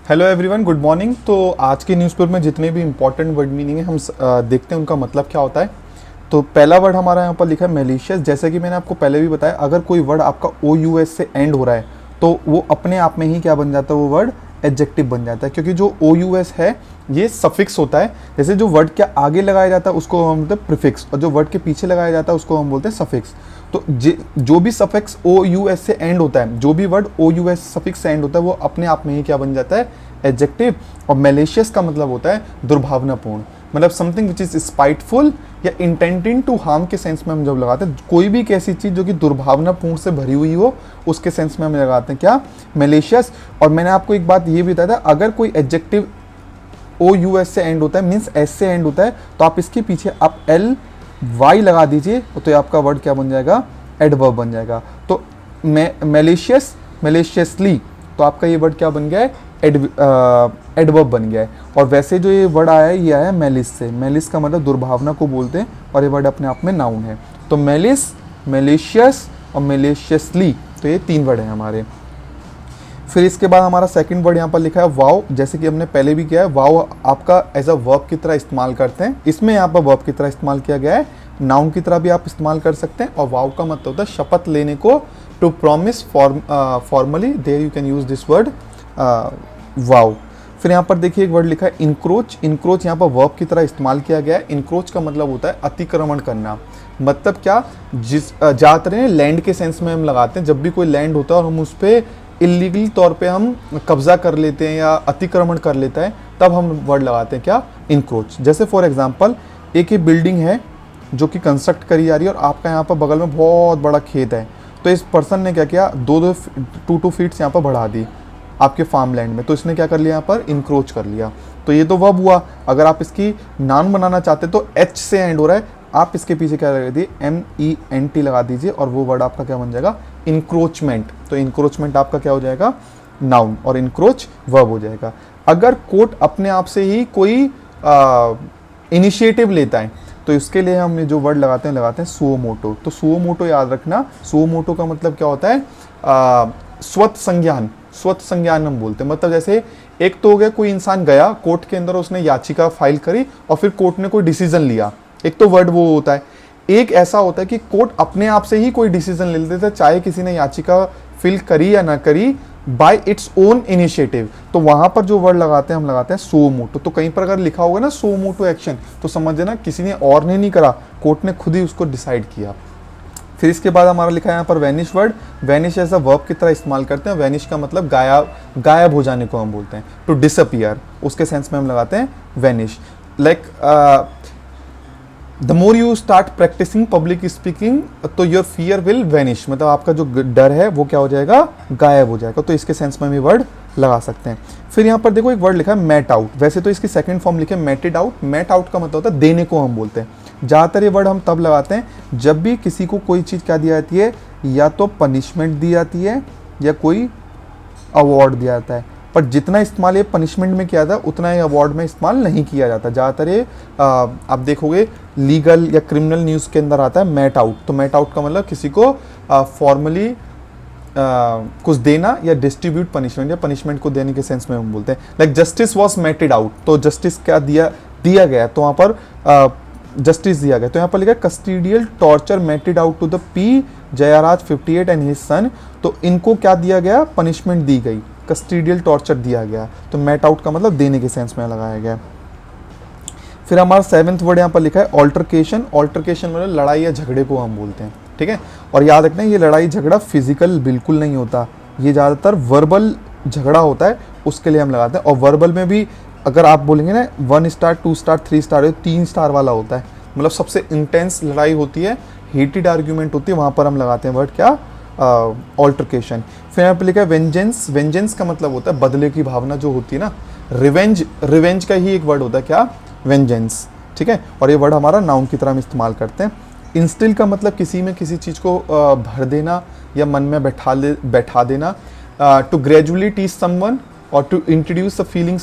Hello everyone, good morning. तो आज के न्यूज़पेपर में जितने भी इंपॉर्टेंट वर्ड मीनिंग है हम देखते हैं उनका मतलब क्या होता है। तो पहला वर्ड हमारा यहाँ पर लिखा है मेलिशियस। जैसे कि मैंने आपको पहले भी बताया, अगर कोई वर्ड आपका ओ यू एस से एंड हो रहा है तो वो अपने आप में ही क्या बन जाता है, वो वर्ड एडजेक्टिव बन जाता है, क्योंकि जो ओ यू एस है ये सफिक्स होता है। जैसे जो वर्ड के आगे लगाया जाता है उसको हम बोलते हैं प्रीफिक्स, और जो वर्ड के पीछे लगाया जाता है उसको हम बोलते हैं सफिक्स। तो जो भी सफिक्स ओ यू एस से एंड होता है, जो भी वर्ड ओ यू एस सफिक्स से एंड होता है, वो अपने आप में ही क्या बन जाता है, एडजेक्टिव। और मैलिशियस का मतलब होता है दुर्भावनापूर्ण, मतलब समथिंग विच इज स्पाइटफुल या इंटेंटिंग टू हार्म के सेंस में हम जब लगाते हैं कोई भी एक ऐसी चीज़ जो कि दुर्भावनापूर्ण से भरी हुई हो, उसके सेंस में हम लगाते हैं क्या, मैलिशियस। और मैंने आपको एक बात ये भी बताया था, अगर कोई एडजेक्टिव ओ यू एस से एंड होता है, मीन्स एस से एंड होता है, तो आप इसके पीछे आप एल वाई लगा दीजिए तो ये आपका वर्ड क्या बन जाएगा, एडवर्ब बन जाएगा। तो मैलिशियस, मैलिशियसली, तो आपका ये वर्ड क्या बन गया है, एडवर्ब बन गया है। और वैसे जो ये वर्ड आया है ये आया है मैलिस से। मैलिस का मतलब दुर्भावना को बोलते हैं, और ये वर्ड अपने आप में नाउन है। तो मैलिस, मैलिशियस और मैलिशियसली, तो ये तीन वर्ड हैं हमारे। फिर इसके बाद हमारा सेकंड वर्ड यहाँ पर लिखा है वाव। जैसे कि हमने पहले भी किया है, वाव आपका एज अ वर्ब की तरह इस्तेमाल करते हैं। इसमें यहाँ पर वर्ब की तरह इस्तेमाल किया गया है, नाउन की तरह भी आप इस्तेमाल कर सकते हैं। और वाव का मतलब होता है शपथ लेने को, to promise formally, there you can use this word vow. फिर यहाँ पर देखिए एक वर्ड लिखा है इंक्रोच। इंक्रोच यहाँ पर वर्ब की तरह इस्तेमाल किया गया है। इंक्रोच का मतलब होता है अतिक्रमण करना। मतलब क्या, ज़्यादातर लैंड के सेंस में हम लगाते हैं। जब भी कोई लैंड होता है और हम उस पर इलीगल तौर पे हम कब्जा कर लेते हैं या अतिक्रमण कर लेता है, तब हम वर्ड लगाते हैं क्या, इंक्रोच। जैसे फॉर एग्जांपल एक ही बिल्डिंग है जो कि कंस्ट्रक्ट करी जा रही है और आपका यहाँ पर बगल में बहुत बड़ा खेत है, तो इस पर्सन ने क्या किया, टू फीट्स यहाँ पर बढ़ा दी आपके फार्म लैंड में, तो इसने क्या कर लिया, यहाँ पर इंक्रोच कर लिया। तो ये तो वर्ब हुआ। अगर आप इसकी नाउन बनाना चाहते तो एच से एंड हो रहा है, आप इसके पीछे क्या लगा दीजिए, MENT लगा दीजिए, और वो वर्ड आपका क्या बन जाएगा, इंक्रोचमेंट। तो इंक्रोचमेंट आपका क्या हो जाएगा, नाउन, और इंक्रोच वर्ब हो जाएगा। अगर कोर्ट अपने आप से ही कोई इनिशिएटिव लेता है तो इसके लिए हम जो वर्ड लगाते हैं सुओ मोटो। तो सुओ मोटो याद रखना, सुओ मोटो का मतलब क्या होता है, स्वत संज्ञान। स्वत संज्ञान हम बोलते हैं, मतलब जैसे एक तो हो गया कोई इंसान गया कोर्ट के अंदर, उसने याचिका फाइल करी और फिर कोर्ट ने कोई डिसीजन लिया, एक तो वर्ड वो होता है। एक ऐसा होता है कि कोर्ट अपने आप से ही कोई डिसीजन ले लेते थे, चाहे किसी ने याचिका फिल करी या ना करी, बाय इट्स ओन इनिशिएटिव। तो वहां पर जो वर्ड लगाते हैं हम लगाते हैं सो मोटो। तो कहीं पर अगर लिखा होगा ना सो मोटो एक्शन, तो समझ लेना किसी ने और ने नहीं करा, कोर्ट ने खुद ही उसको डिसाइड किया। फिर इसके बाद हमारा लिखा है यहाँ पर vanish word. Vanish as a verb की तरह इस्तेमाल करते हैं। वैनिश का मतलब गायब हो जाने को हम बोलते हैं, टू डिसअपियर, उसके सेंस में हम लगाते हैं vanish. Like the more you start practising public speaking तो योर फियर विल वैनिश, मतलब आपका जो डर है वो क्या हो जाएगा, गायब हो जाएगा। तो इसके सेंस में भी वर्ड लगा सकते हैं। फिर यहाँ पर देखो एक वर्ड लिखा है मैट आउट। वैसे तो इसकी सेकंड फॉर्म लिखे मैटेड आउट। मैट आउट का मतलब होता है देने को हम बोलते हैं। ज़्यादातर ये वर्ड हम तब लगाते हैं जब भी किसी को कोई चीज़ क्या दी जाती है, या तो पनिशमेंट दी जाती है या कोई अवार्ड दिया जाता है। पर जितना इस्तेमाल ये पनिशमेंट में किया था उतना ही अवार्ड में इस्तेमाल नहीं किया जाता। ज़्यादातर ये आप देखोगे लीगल या क्रिमिनल न्यूज़ के अंदर आता है मैट आउट। तो मैट आउट का मतलब किसी को फॉर्मली कुछ देना या डिस्ट्रीब्यूट पनिशमेंट, या पनिशमेंट को देने के सेंस में हम बोलते हैं। Like justice was mated out, तो जस्टिस क्या दिया गया, तो वहाँ पर जस्टिस दिया गया। तो यहाँ पर लिखा है custodial torture meted out to the P Jayaraj 58 and his son. तो इनको क्या दिया गया, पनिशमेंट दी गई, कस्टोडियल टॉर्चर दिया गया। तो मेट आउट का मतलब देने के सेंस में लगाया गया। फिर हमारा सेवेंथ वर्ड यहाँ पर लिखा है ऑल्टरकेशन। ऑल्टरकेशन मतलब लड़ाई या झगड़े को हम बोलते हैं, ठीक है। और याद रखना ये लड़ाई झगड़ा फिजिकल बिल्कुल नहीं होता, ये ज़्यादातर वर्बल झगड़ा होता है, उसके लिए हम लगाते हैं। और वर्बल में भी अगर आप बोलेंगे ना 1 स्टार 2 स्टार 3 स्टार, 3 स्टार वाला होता है, मतलब सबसे इंटेंस लड़ाई होती है, हीटेड आर्ग्यूमेंट होती है, वहाँ पर हम लगाते हैं वर्ड क्या, ऑल्टरकेशन। फिर यहाँ पे लिखा है वेंजेंस। वेंजेंस का मतलब होता है बदले की भावना जो होती है ना, रिवेंज का ही एक वर्ड होता है क्या, वेंजेंस, ठीक है। और ये वर्ड हमारा नाउन की तरह हम इस्तेमाल करते हैं। इंस्टिल का मतलब किसी में किसी चीज़ को भर देना या मन में बैठा देना। To gradually teach someone or to introduce a feeling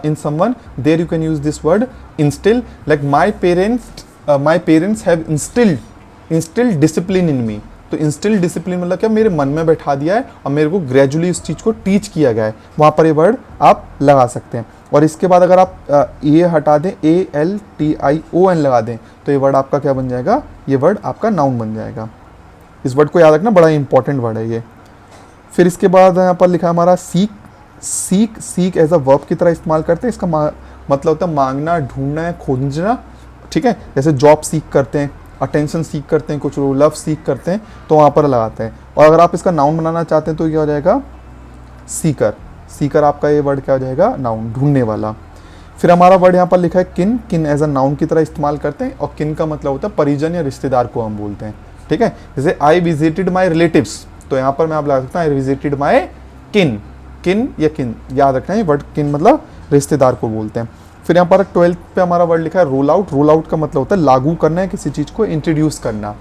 in someone, there you can use this word instill. Like my parents have instilled discipline in me. तो इंस्टिल डिसिप्लिन मतलब क्या, मेरे मन में बैठा दिया है और मेरे को ग्रेजुअली उस चीज़ को टीच किया गया है, वहाँ पर ये वर्ड आप लगा सकते हैं। और इसके बाद अगर आप ये हटा दें, ALTION लगा दें, तो ये वर्ड आपका क्या बन जाएगा, ये वर्ड आपका नाउन बन जाएगा। इस वर्ड को याद रखना, बड़ा इंपॉर्टेंट वर्ड है ये। फिर इसके बाद यहाँ पर लिखा है हमारा सीक एज अ वर्ब की तरह इस्तेमाल करते हैं। इसका मतलब होता है मांगना, ढूंढना है, खोजना, ठीक है। जैसे जॉब सीक करते हैं, अटेंशन सीक करते हैं, कुछ लोग लव सीक करते हैं, तो वहाँ पर लगाते हैं। और अगर आप इसका नाउन बनाना चाहते हैं तो क्या हो जाएगा, सीकर आपका ये वर्ड क्या हो जाएगा, नाउन, ढूंढने वाला। फिर हमारा वर्ड यहाँ पर लिखा है किन एज अ नाउन की तरह इस्तेमाल करते हैं। और किन का मतलब होता है परिजन या रिश्तेदार को हम बोलते हैं, ठीक है। जैसे आई विजिटेड माई रिलेटिव्स, तो यहाँ पर मैं आप लगा सकता हूँ आई विजिटेड माई किन या किन, याद रखना है वर्ड किन मतलब रिश्तेदार को बोलते हैं। फिर यहाँ पर 12th पे हमारा वर्ड लिखा है रोल आउट। रोल आउट का मतलब होता है लागू करना है, किसी चीज़ को इंट्रोड्यूस करना।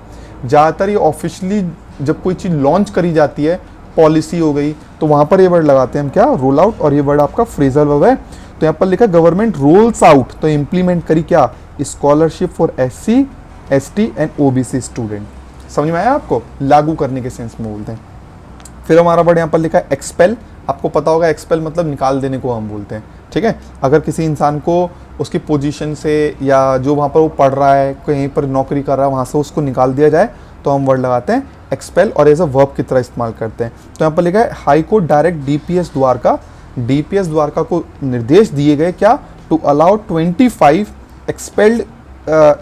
ज़्यादातर ये ऑफिशियली जब कोई चीज़ लॉन्च करी जाती है, पॉलिसी हो गई, तो वहाँ पर ये वर्ड लगाते हैं हम क्या, रोल आउट। और ये वर्ड आपका फ्रेजल वर्ब है। तो यहाँ पर लिखा है गवर्नमेंट रोल्स आउट, तो इम्प्लीमेंट करी क्या, scholarship for SC ST and OBC student. समझ में आया आपको, लागू करने के सेंस में बोलते हैं। फिर हमारा वर्ड यहाँ पर लिखा है एक्सपेल। आपको पता होगा एक्सपेल मतलब निकाल देने को हम बोलते हैं, ठीक है। अगर किसी इंसान को उसकी पोजीशन से या जो वहाँ पर वो पढ़ रहा है, कहीं पर नौकरी कर रहा है, वहाँ से उसको निकाल दिया जाए, तो हम वर्ड लगाते हैं एक्सपेल और एज अ वर्ब की तरह इस्तेमाल करते हैं। तो यहाँ पर लिखा है high court direct DPS Dwarka को निर्देश दिए गए क्या, टू अलाउ 25 एक्सपेल्ड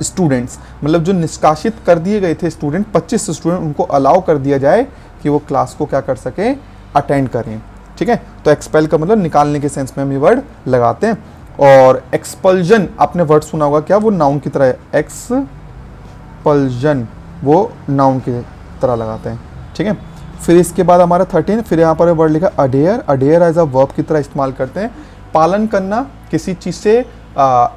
स्टूडेंट्स, मतलब जो निष्कासित कर दिए गए थे स्टूडेंट, 25 स्टूडेंट, उनको अलाउ कर दिया जाए कि वो क्लास को क्या कर सकें, अटेंड करें, ठीक है। तो एक्सपेल का मतलब निकालने के सेंस में हम ये वर्ड लगाते हैं। और एक्सपल्जन आपने वर्ड सुना होगा क्या, वो नाउन की तरह है, एक्सपल्जन वो नाउन की तरह लगाते हैं, ठीक है। फिर इसके बाद हमारा 13, फिर यहाँ पर वर्ड लिखा अडेयर एज अ वर्ब की तरह इस्तेमाल करते हैं। पालन करना किसी चीज़ से,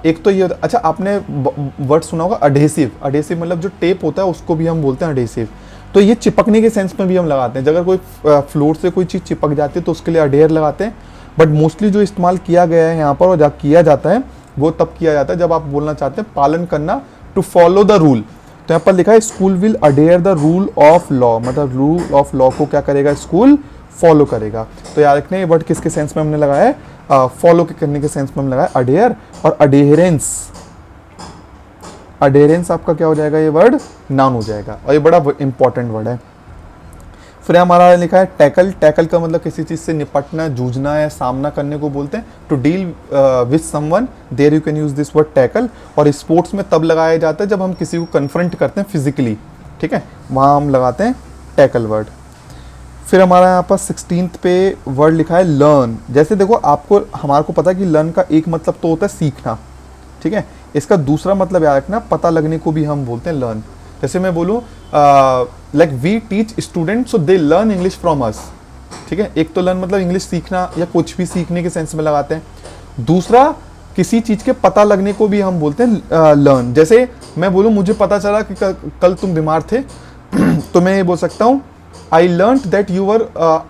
एक तो ये, अच्छा आपने वर्ड सुना होगा अडेसिव मतलब जो टेप होता है उसको भी हम बोलते हैं अडेसिव। तो ये चिपकने के सेंस में भी हम लगाते हैं। अगर कोई फ्लोर से कोई चीज़ चिपक जाती है तो उसके लिए अडेयर लगाते हैं। बट मोस्टली जो इस्तेमाल किया गया है यहाँ पर और किया जाता है वो तब किया जाता है जब आप बोलना चाहते हैं पालन करना, टू फॉलो द रूल। तो यहाँ पर लिखा है school will adhere the rule of law, मतलब रूल ऑफ लॉ को क्या करेगा, स्कूल फॉलो करेगा। तो याद रखने ये वर्ड किसके सेंस में हमने लगाया है, फॉलो करने के सेंस में हमने लगाया अडेयर। और अडेरेंस आपका क्या हो जाएगा, ये वर्ड नाउन हो जाएगा और ये बड़ा इंपॉर्टेंट वर्ड है। फिर हमारा लिखा है टैकल का मतलब किसी चीज़ से निपटना, जूझना या सामना करने को बोलते हैं। To deal with someone, there you can use this word tackle. और स्पोर्ट्स में तब लगाया जाता है जब हम किसी को कन्फ्रंट करते हैं फिजिकली, ठीक है, वहाँ हम लगाते हैं टैकल वर्ड। फिर हमारा यहाँ पर 16th पे वर्ड लिखा है लर्न। जैसे देखो आपको हमारे को पता है कि लर्न का एक मतलब तो होता है सीखना, ठीक है। इसका दूसरा मतलब याद रखना, पता लगने को भी हम बोलते हैं लर्न। जैसे मैं बोलूँ like we teach student so they learn English from us, ठीक है। एक तो लर्न मतलब इंग्लिश सीखना या कुछ भी सीखने के सेंस में लगाते हैं। दूसरा किसी चीज़ के पता लगने को भी हम बोलते हैं लर्न। जैसे मैं बोलूँ मुझे पता चला कि कल तुम बीमार थे तो मैं ये बोल सकता हूँ I learn that you were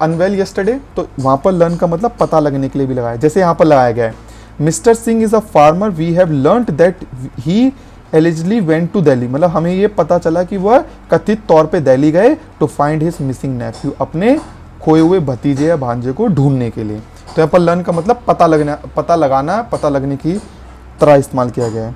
unwell yesterday. तो वहाँ पर लर्न का मतलब पता लगने के लिए भी लगाया, जैसे यहाँ पर लगाया गया है mister Singh is a farmer, we have learned that he allegedly went to Delhi, मतलब हमें ये पता चला कि वह कथित तौर पे दिल्ली गए to find his missing nephew, अपने खोए हुए भतीजे या भांजे को ढूंढने के लिए। तो यहाँ पर लर्न का मतलब पता लगाना, पता लगने की तरह इस्तेमाल किया गया है।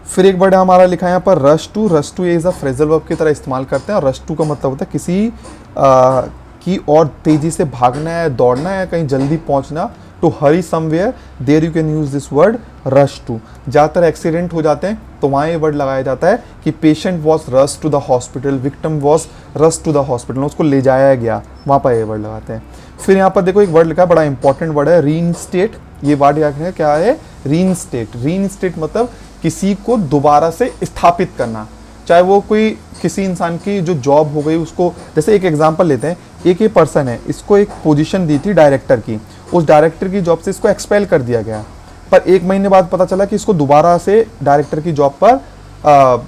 फिर एक वर्ड हमारा लिखा है यहाँ पर rush two is a phrasal verb की तरह इस्तेमाल करते हैं। और रश टू का मतलब होता है किसी की और तेजी से भागना है, दौड़ना है, कहीं जल्दी पहुंचना। To hurry somewhere, there you can use this word rush to. ज़्यादातर एक्सीडेंट हो जाते हैं तो वहाँ ये वर्ड लगाया जाता है कि patient was rush to the hospital, victim was rush to the hospital, उसको ले जाया गया, वहाँ पर ये वर्ड लगाते हैं। फिर यहाँ पर देखो एक वर्ड लिखा है, बड़ा इंपॉर्टेंट वर्ड है रीइंस्टेट। ये वर्ड क्या है, रीइंस्टेट मतलब किसी को दोबारा से स्थापित करना। चाहे वो कोई किसी इंसान की जो जॉब हो गई उसको, जैसे एक एग्जांपल लेते हैं, एक ये पर्सन है, इसको एक पोजीशन दी थी डायरेक्टर की, उस डायरेक्टर की जॉब से इसको एक्सपेल कर दिया गया, पर 1 महीने बाद पता चला कि इसको दोबारा से डायरेक्टर की जॉब पर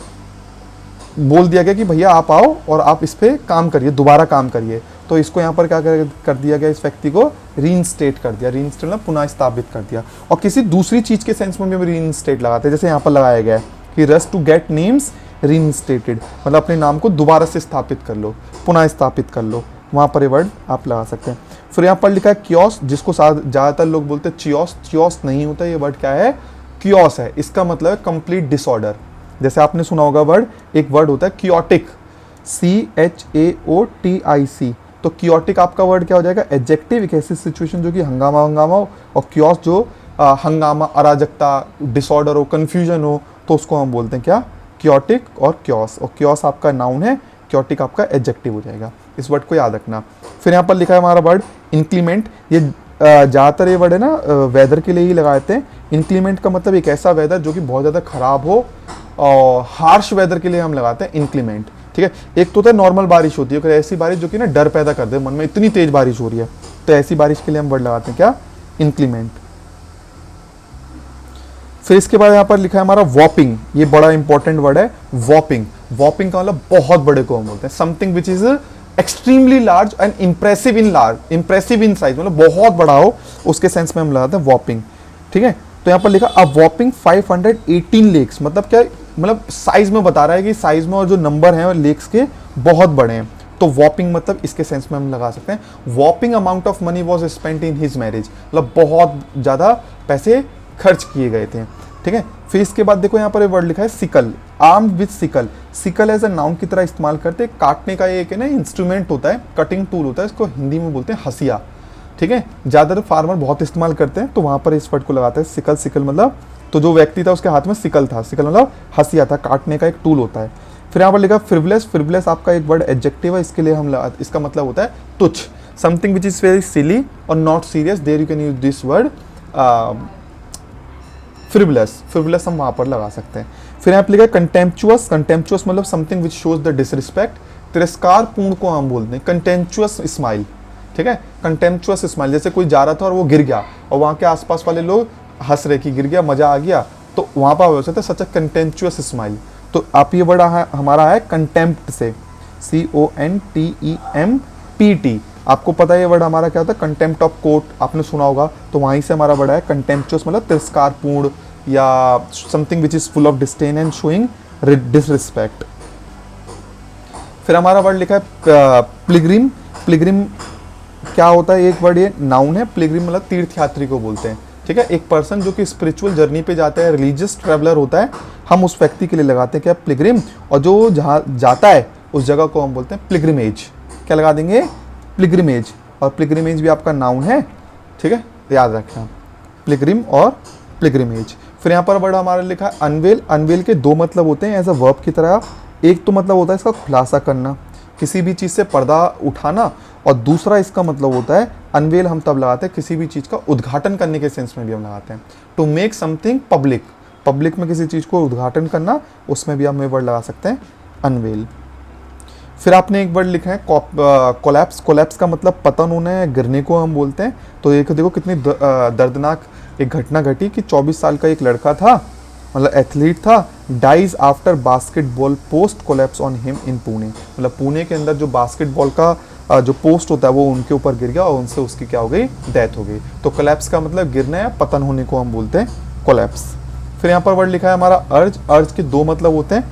बोल दिया गया कि भैया आप आओ और आप इस पर काम करिए, दोबारा काम करिए। तो इसको यहाँ पर क्या कर दिया गया, इस व्यक्ति को रीइंस्टेट कर दिया। रीइंस्टेट मतलब पुनः स्थापित कर दिया। और किसी दूसरी चीज़ के सेंस में भी रीइंस्टेट लगाते हैं, जैसे यहाँ पर लगाया गया है कि rush to get names reinstated मतलब अपने नाम को दोबारा से स्थापित कर लो, पुनः स्थापित कर लो, वहाँ पर ये वर्ड आप लगा सकते हैं। फिर यहाँ पर लिखा है क्योस, जिसको ज़्यादातर लोग बोलते हैं चियोस, चियोस नहीं होता, ये वर्ड क्या है, क्योस है। इसका मतलब है कंप्लीट डिसऑर्डर। जैसे आपने सुना होगा वर्ड, एक वर्ड होता है क्योटिक, CHAOTIC, तो क्योटिक आपका वर्ड क्या हो जाएगा, एडजेक्टिव, एक ऐसी सिचुएशन जो कि हंगामा हंगामा हो, और क्योस जो हंगामा, अराजकता, डिसऑर्डर हो, कंफ्यूजन हो, तो उसको हम बोलते हैं क्या, क्योटिक और क्योस। और क्योस आपका नाउन है, क्योटिक आपका एडजेक्टिव हो जाएगा। इस वर्ड को याद रखना। फिर यहाँ पर लिखा है हमारा वर्ड इंक्लीमेंट, ये ज़्यादातर ये वर्ड है ना वेदर के लिए ही लगाते हैं। इंक्लीमेंट का मतलब एक ऐसा वेदर जो कि बहुत ज़्यादा खराब हो, और हार्श वेदर के लिए हम लगाते हैं इंक्लीमेंट, ठीक है। एक तो होता है नॉर्मल बारिश होती है, ऐसी बारिश जो कि ना डर पैदा कर दे मन में, इतनी तेज बारिश हो रही है, तो ऐसी बारिश के लिए हम वर्ड लगाते हैं क्या, इंक्लीमेंट। फिर इसके बाद यहाँ पर लिखा है हमारा वॉपिंग, ये बड़ा इंपॉर्टेंट वर्ड है वॉपिंग। वॉपिंग का मतलब बहुत बड़े को हम बोलते हैं, something which is extremely large and impressive in size, मतलब बहुत बड़ा हो, उसके सेंस में हम लगाते हैं वॉपिंग, ठीक है। तो यहाँ पर लिखा अ वॉपिंग 518 लेक्स, मतलब क्या, मतलब साइज में बता रहा है कि साइज में और जो नंबर हैं लेक्स के बहुत बड़े हैं, तो वॉपिंग मतलब इसके सेंस में हम लगा सकते हैं whopping amount of money was spent in his marriage, मतलब बहुत ज़्यादा पैसे खर्च किए गए थे, ठीक है। फिर इसके बाद देखो यहाँ पर वर्ड लिखा है sickle, armed with sickle. Sickle as a noun की तरह इस्तेमाल करते हैं, काटने का एक है ना इंस्ट्रूमेंट होता है, कटिंग टूल होता है, इसको हिंदी में बोलते हैं हसिया, ठीक है। ज़्यादातर फार्मर बहुत इस्तेमाल करते हैं, तो वहाँ पर इस वर्ड को लगाते हैं सिकल। सिकल मतलब तो जो व्यक्ति था उसके हाथ में सिकल था, सिकल मतलब हसिया था, काटने का एक टूल होता है। फिर यहाँ पर लिखा फ्रिवलेस, फ्रिवलेस आपका एक वर्ड एडजेक्टिव है, इसके लिए हम इसका मतलब होता है तुच्छ, something which is very silly और not serious, there you can use this word frivolous. Frivolous हम वहाँ पर लगा सकते हैं। फिर यहाँ पर लिखा है कंटेम्पचुअस, कंटेम्पचुअस मतलब something which shows the disrespect, तिरस्कार पूर्ण को हम बोलते हैं कंटेम्पचुअस स्माइल, ठीक है। कंटेम्पचुअस स्माइल, जैसे कोई जा रहा था और वो गिर गया और वहाँ के आसपास वाले लोग हंस रहे कि गिर गया, मजा आ गया, तो वहाँ पर हो सकता है सच अ कंटेम्पचुअस स्माइल। तो आप ये वर्ड हमारा है कंटेम्प्ट से, CONTEMPT। आपको पता है ये वर्ड हमारा क्या होता है, कंटेम्प्ट ऑफ कोर्ट, आपने सुना होगा, तो वहीं से हमारा वर्ड है कंटेम्पचुअस, मतलब तिरस्कारपूर्ण या something which is full of disdain and showing disrespect. फिर हमारा वर्ड लिखा है पिलग्रिम। पिलग्रिम क्या होता है, एक वर्ड ये नाउन है, पिलग्रिम मतलब तीर्थयात्री को बोलते हैं, ठीक है। एक पर्सन जो कि स्पिरिचुअल जर्नी पे जाता है, रिलीजियस ट्रैवलर होता है, हम उस व्यक्ति के लिए लगाते हैं क्या, पिलग्रिम। और जो जहाँ जाता है उस जगह को हम बोलते हैं पिलग्रिमेज। क्या लगा देंगे, पिलग्रिमेज। और पिलग्रिमेज भी आपका नाउन है, ठीक है, याद रखना, पिलग्रिम और पिलग्रिमेज। फिर यहाँ पर वर्ड हमारा लिखा है अनवेल। अनवेल के दो मतलब होते हैं एज अ वर्ब की तरह, एक तो मतलब होता है इसका खुलासा करना, किसी भी चीज़ से पर्दा उठाना, और दूसरा इसका मतलब होता है अनवेल हम तब लगाते हैं किसी भी चीज़ का उद्घाटन करने के सेंस में भी हम लगाते हैं, to make something public, public में किसी चीज़ को उद्घाटन करना, उसमें भी हम ये वर्ड लगा सकते हैं अनवेल। फिर आपने एक वर्ड लिखा है कोलैप्स। कोलैप्स का मतलब पतन होना है, गिरने को हम बोलते हैं। तो एक देखो कितनी दर्दनाक एक घटना घटी कि 24 साल का एक लड़का था, मतलब एथलीट था, dies after basketball post collapse on him in Pune, मतलब पुणे के अंदर जो बास्केटबॉल का जो पोस्ट होता है वो उनके ऊपर गिर गया और उनसे उसकी क्या हो गई, डेथ हो गई। तो कोलैप्स का मतलब गिरना है, पतन होने को हम बोलते हैं कोलैप्स। फिर यहाँ पर वर्ड लिखा है हमारा अर्ज। अर्ज के दो मतलब होते हैं,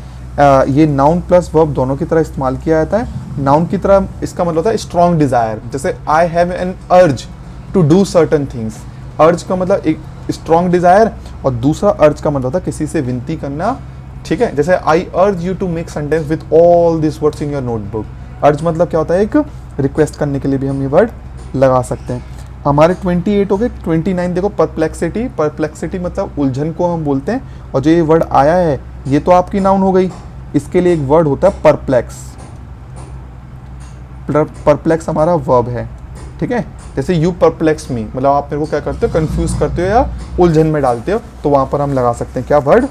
ये नाउन प्लस वर्ब दोनों की तरह इस्तेमाल किया जाता है। नाउन की तरह इसका मतलब होता है स्ट्रॉन्ग डिजायर, जैसे I have an urge to do certain things. Urge का मतलब एक स्ट्रॉन्ग डिजायर, और दूसरा अर्ज का मतलब होता है किसी से विनती करना, ठीक है। जैसे I urge you to make sentence with all this words in your notebook. Urge मतलब क्या होता है, एक रिक्वेस्ट करने के लिए भी हम ये वर्ड लगा सकते हैं। हमारे 28 हो गए। 29 देखो परप्लेक्सिटी। परप्लेक्सिटी मतलब उलझन को हम बोलते हैं, और जो ये वर्ड आया है ये तो आपकी नाउन हो गई, इसके लिए एक वर्ड होता है परप्लेक्स। परप्लेक्स हमारा वर्ब है, ठीक है। जैसे यू परप्लेक्स मी, मतलब आप मेरे को क्या करते हो, कंफ्यूज करते हो या उलझन में डालते हो, तो वहां पर हम लगा सकते हैं क्या, वर्ड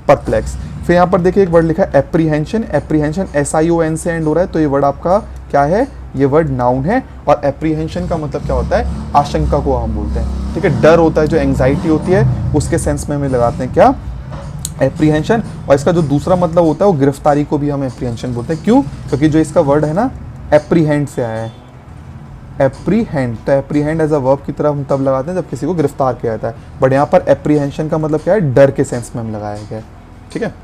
परप्लेक्स। फिर यहाँ पर देखिए एक वर्ड लिखा है एप्रीहेंशन। एप्रीहेंशन SION से एंड हो रहा है, तो ये वर्ड आपका क्या है, ये वर्ड नाउन है। और एप्रीहेंशन का मतलब क्या होता है, आशंका को हम बोलते हैं, ठीक है। डर होता है, जो एंग्जाइटी होती है, उसके सेंस में हमें लगाते हैं क्या, एप्रीहेंशन। और इसका जो दूसरा मतलब होता है वो गिरफ्तारी को भी हम एप्रीहेंशन बोलते हैं। क्यों, क्योंकि जो इसका वर्ड है ना एप्रीहेंड से आया है, एप्रीहेंड। तो एप्रीहेंड एज अ वर्ब की तरह हम तब लगाते हैं जब किसी को गिरफ्तार किया जाता है, बट यहाँ पर एप्रीहेंशन का मतलब क्या है, डर के सेंस में हम लगाया गया है, ठीक है।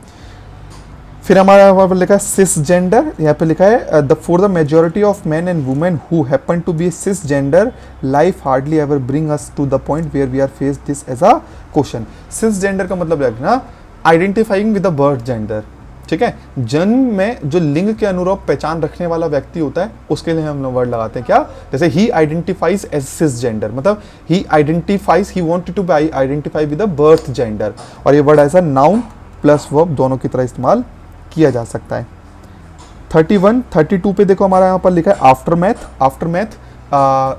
फिर हमारा यहाँ पर लिखा है सिस जेंडर, यहाँ पे लिखा है the for the majority of man and women who happen to be cis gender life hardly ever bring us to the point where we are face this as a question. Cis gender का मतलब रखना identifying with the birth gender, ठीक है। जन्म में जो लिंग के अनुरूप पहचान रखने वाला व्यक्ति होता है उसके लिए हम लोग वर्ड लगाते हैं क्या, जैसे he identifies as cis gender, मतलब he identifies, he wanted to be identify with the birth gender. और ये वर्ड ऐसा नाउन प्लस वर्ब दोनों की तरह इस्तेमाल किया जा सकता है। 31 32 पे देखो हमारा यहाँ पर लिखा है आफ्टर मैथ। आफ्टर मैथ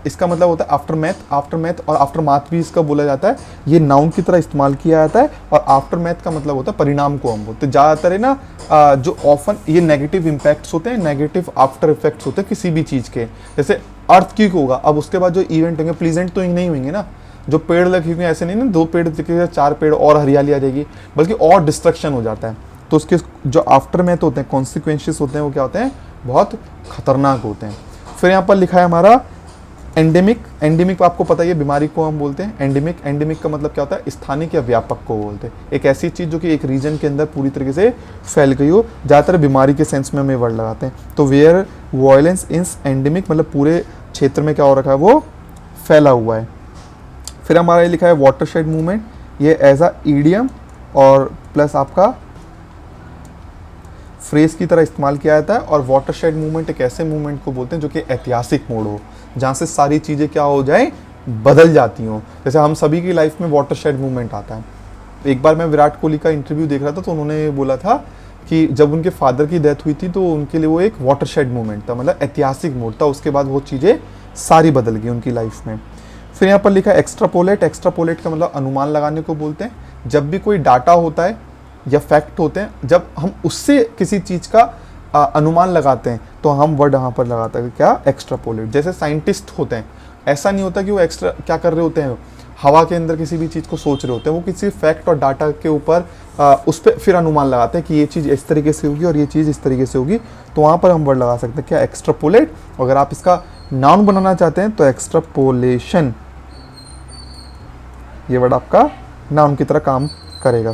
इसका मतलब होता है आफ्टर मैथ, आफ्टर मैथ और आफ्टर माथ भी इसका बोला जाता है। ये नाउन की तरह इस्तेमाल किया जाता है और आफ्टर मैथ का मतलब होता है परिणाम को हम बोलते हैं। ज़्यादातर है ना जो ऑफन ये नेगेटिव इम्पैक्ट्स होते हैं, नेगेटिव आफ्टर इफेक्ट्स होते हैं किसी भी चीज़ के। जैसे अर्थक्वेक होगा, अब उसके बाद जो इवेंट होंगे प्लीजेंट तो नहीं होंगे ना, जो पेड़ लगेंगे ऐसे नहीं ना 2 पेड़ दिखेगा 4 पेड़ और हरियाली आ जाएगी, बल्कि और डिस्ट्रक्शन हो जाता है। तो उसके जो आफ्टर मैथ होते हैं, कॉन्सिक्वेंसेस होते हैं, वो क्या होते हैं, बहुत खतरनाक होते हैं। फिर यहाँ पर लिखा है हमारा एंडेमिक। एंडेमिक आपको पता ही है बीमारी को हम बोलते हैं एंडेमिक। एंडेमिक का मतलब क्या होता है, स्थानिक या व्यापक को बोलते हैं। एक ऐसी चीज़ जो कि एक रीजन के अंदर पूरी तरीके से फैल गई हो, ज़्यादातर बीमारी के सेंस में हम ये वर्ड लगाते हैं। तो वेयर वायलेंस इज एंडेमिक मतलब पूरे क्षेत्र में क्या हो रखा है, वो फैला हुआ है। फिर हमारा ये लिखा है वाटरशेड मूवमेंट, ये एज अ ईडियम और प्लस आपका फ्रेज की तरह इस्तेमाल किया जाता है। और वाटरशेड मूवमेंट एक ऐसे मूवमेंट को बोलते हैं जो कि ऐतिहासिक मोड़ हो, जहाँ से सारी चीज़ें क्या हो जाए, बदल जाती हों। जैसे हम सभी की लाइफ में वाटरशेड मूवमेंट आता है। एक बार मैं विराट कोहली का इंटरव्यू देख रहा था तो उन्होंने बोला था कि जब उनके फादर की डेथ हुई थी तो उनके लिए वो एक वाटरशेड मूवमेंट था, मतलब ऐतिहासिक मोड़ था। उसके बाद वो चीज़ें सारी बदल गई उनकी लाइफ में। फिर यहाँ पर लिखा है एक्स्ट्रापोलेट। एक्स्ट्रापोलेट का मतलब अनुमान लगाने को बोलते हैं। जब भी कोई डाटा होता है या फैक्ट होते हैं, जब हम उससे किसी चीज़ का अनुमान लगाते हैं तो हम वर्ड यहाँ पर लगाते हैं क्या, एक्स्ट्रापोलेट। जैसे साइंटिस्ट होते हैं, ऐसा नहीं होता कि वो एक्स्ट्रा क्या कर रहे होते हैं, हवा के अंदर किसी भी चीज़ को सोच रहे होते हैं, वो किसी फैक्ट और डाटा के ऊपर उस पर फिर अनुमान लगाते हैं कि ये चीज़ इस तरीके से होगी और ये चीज़ इस तरीके से होगी। तो वहाँ पर हम वर्ड लगा सकते हैं क्या, एक्स्ट्रापोलेट। अगर आप इसका नाउन बनाना चाहते हैं तो एक्स्ट्रापोलेशन, ये वर्ड आपका नाउन की तरह काम करेगा।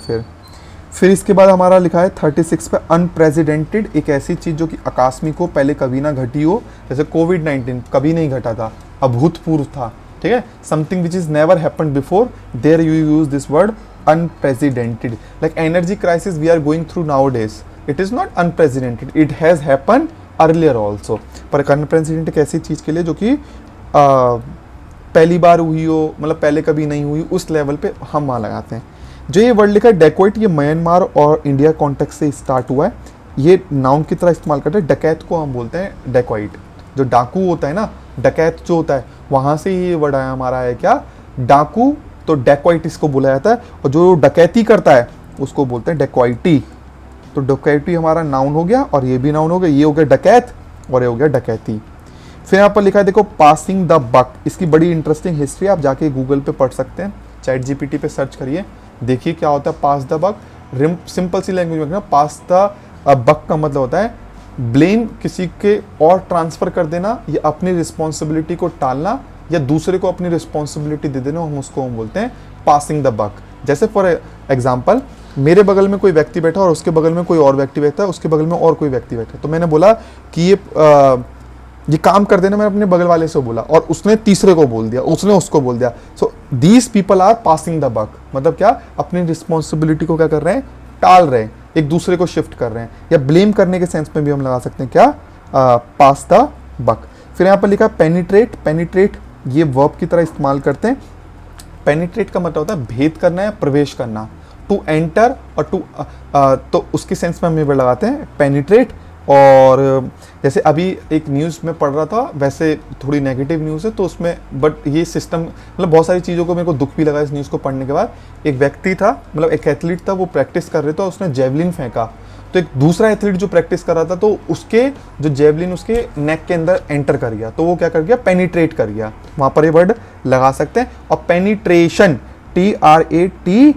फिर इसके बाद हमारा लिखा है 36 पे अनप्रेसिडेंटेड, एक ऐसी चीज़ जो कि आकस्मिक हो, पहले कभी ना घटी हो। जैसे कोविड-19 कभी नहीं घटा था, अभूतपूर्व था, ठीक है। Something which is never happened before, there you use this word unprecedented. Like energy crisis we are going through nowadays, it is not unprecedented, it has happen earlier also. पर अनप्रेसिडेंट एक ऐसी चीज़ के लिए जो कि पहली बार हुई हो, मतलब पहले कभी नहीं हुई, उस लेवल पे हम वहाँ लगाते हैं। जो ये वर्ड लिखा है डेकोइट, ये म्यांमार और इंडिया कॉन्टेक्स्ट से स्टार्ट हुआ है। ये नाउन की तरह इस्तेमाल करते हैं। डकैत को हम बोलते हैं डेकोइट। जो डाकू होता है ना, डकैत जो होता है, वहाँ से ही ये वर्ड आया हमारा है क्या, डाकू। तो डेकोइट इसको बोला जाता है। और जो डकैती करता है उसको बोलते हैं डेकोइटी। तो डकैती हमारा नाउन हो गया और ये भी नाउन हो गया। ये हो गया डकैत और ये हो गया डकैती। फिर यहाँ पर लिखा है देखो पासिंग द बक। इसकी बड़ी इंटरेस्टिंग हिस्ट्री आप जाके गूगल पे पढ़ सकते हैं, ChatGPT पे सर्च करिए, देखिए क्या होता है पास द बक। सिंपल सी लैंग्वेज में पास द बक का मतलब होता है ब्लेम किसी के और ट्रांसफर कर देना, या अपनी रिस्पॉन्सिबिलिटी को टालना, या दूसरे को अपनी रिस्पॉन्सिबिलिटी दे देना, हम बोलते हैं पासिंग द बक। जैसे फॉर एग्जाम्पल, मेरे बगल में कोई व्यक्ति बैठा और उसके बगल में कोई और व्यक्ति बैठा है, उसके बगल में और कोई व्यक्ति बैठा है, तो मैंने बोला कि ये काम कर देना, मैंने अपने बगल वाले से बोला और उसने तीसरे को बोल दिया, उसने उसको बोल दिया। So these people are passing the buck, मतलब क्या, अपनी रिस्पॉन्सिबिलिटी को क्या कर रहे हैं, टाल रहे हैं, एक दूसरे को शिफ्ट कर रहे हैं। या ब्लेम करने के सेंस में भी हम लगा सकते हैं क्या, पास द बक। फिर यहाँ पर लिखा पेनिट्रेट। पेनिट्रेट ये वर्ब की तरह इस्तेमाल करते हैं। पेनिट्रेट का मतलब होता है भेद करना या प्रवेश करना, टू एंटर और टू तो उसके सेंस में हम ये वर्ड लगाते हैं पेनिट्रेट। और जैसे अभी एक न्यूज़ में पढ़ रहा था, वैसे थोड़ी नेगेटिव न्यूज़ है तो उसमें, बट ये सिस्टम मतलब बहुत सारी चीज़ों को मेरे को दुख भी लगा इस न्यूज़ को पढ़ने के बाद। एक व्यक्ति था, मतलब एक एथलीट था, वो प्रैक्टिस कर रहे थे, उसने जेवलिन फेंका, तो एक दूसरा एथलीट जो प्रैक्टिस कर रहा था तो उसके जो जेवलिन उसके नेक के अंदर एंटर कर गया, तो वो क्या कर गया, पेनिट्रेट कर गया। वहाँ पर ये वर्ड लगा सकते हैं। और पेनिट्रेशन TRATION,